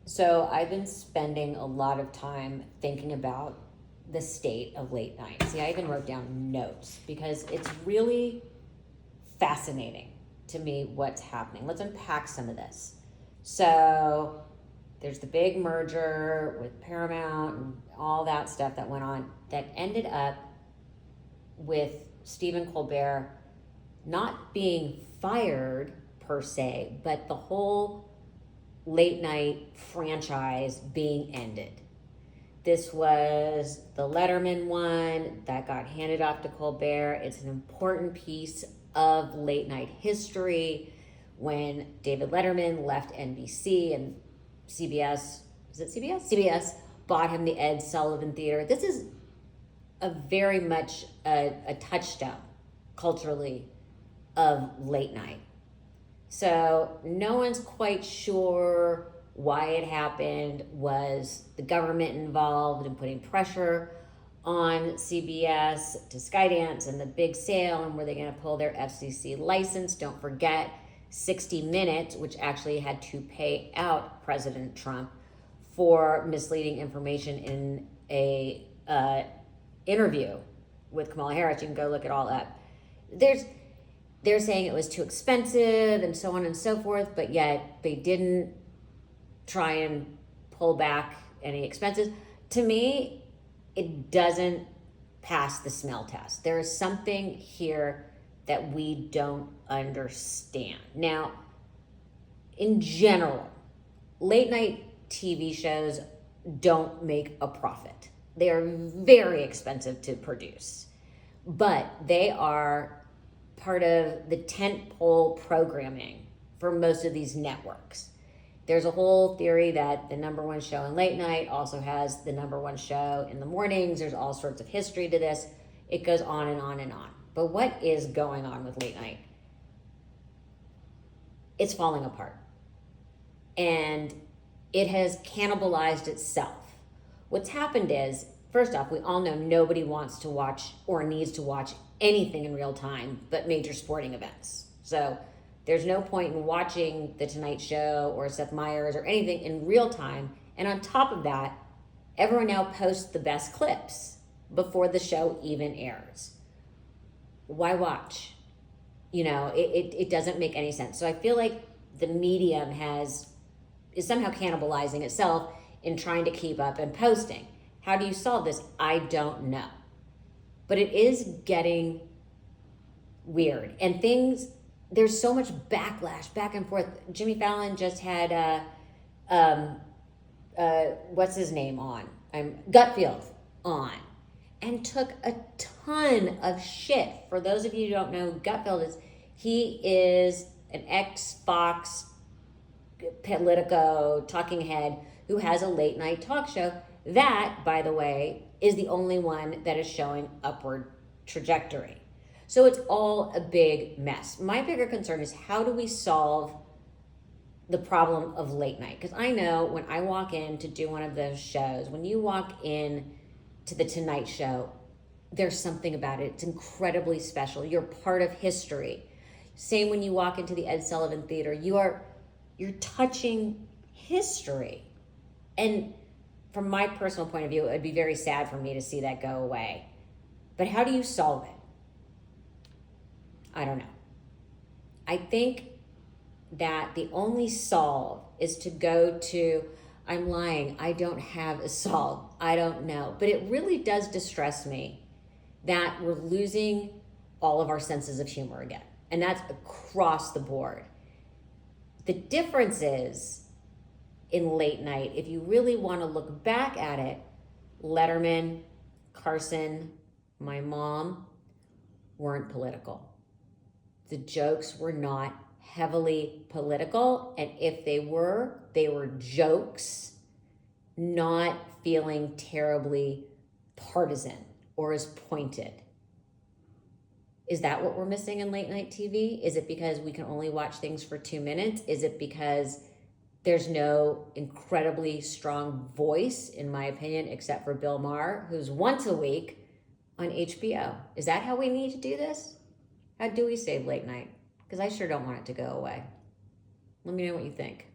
So I've been spending a lot of time thinking about the state of late night. See, I even wrote down notes because it's really fascinating to me what's happening. Let's unpack some of this. So there's the big merger with Paramount and all that stuff that went on that ended up with Stephen Colbert not being fired per se, but the whole late night franchise being ended. This was the Letterman one that got handed off to Colbert. It's an important piece of late night history. When David Letterman left NBC and CBS, is it CBS? CBS bought him the Ed Sullivan Theater. This is a very much a touchstone culturally of late night. So no one's quite sure why it happened. Was the government involved in putting pressure on CBS to Skydance and the big sale, and were they going to pull their FCC license? Don't forget 60 Minutes, which actually had to pay out President Trump for misleading information in a interview with Kamala Harris. You can go look it all up. They're saying it was too expensive and so on and so forth, but yet they didn't try and pull back any expenses. To me, it doesn't pass the smell test. There is something here that we don't understand. Now, in general, late night TV shows don't make a profit. They are very expensive to produce, but they are part of the tentpole programming for most of these networks. There's a whole theory that the number one show in late night also has the number one show in the mornings. There's all sorts of history to this. It goes on and on and on. But what is going on with late night? It's falling apart. And it has cannibalized itself. What's happened is, first off, we all know nobody wants to watch or needs to watch anything in real time but major sporting events. So there's no point in watching The Tonight Show or Seth Meyers or anything in real time. And on top of that, everyone now posts the best clips before the show even airs. Why watch? You know, it doesn't make any sense. So I feel like the medium is somehow cannibalizing itself in trying to keep up and posting. How do you solve this? I don't know. But it is getting weird. And there's so much backlash back and forth. Jimmy Fallon just had, what's his name on? Gutfield on. And took a ton of shit. For those of you who don't know who Gutfield is, he is an ex-Fox Politico talking head who has a late night talk show. That, by the way, is the only one that is showing upward trajectory. So it's all a big mess. My bigger concern is, how do we solve the problem of late night? Because I know when I walk in to do one of those shows, when you walk in to the Tonight Show, there's something about it. It's incredibly special. You're part of history. Same when you walk into the Ed Sullivan Theater, you're touching history. And from my personal point of view, it would be very sad for me to see that go away. But how do you solve it? I don't know. I think that the only solve is to go to, I'm lying, I don't have a solve, I don't know. But it really does distress me that we're losing all of our senses of humor again. And that's across the board. The difference is, in late night, if you really want to look back at it, Letterman, Carson, my mom weren't political. The jokes were not heavily political, and if they were jokes, not feeling terribly partisan or as pointed. Is that what we're missing in late night TV? Is it because we can only watch things for 2 minutes? Is it because there's no incredibly strong voice, in my opinion, except for Bill Maher, who's once a week on HBO? Is that how we need to do this? How do we save late night? Because I sure don't want it to go away. Let me know what you think.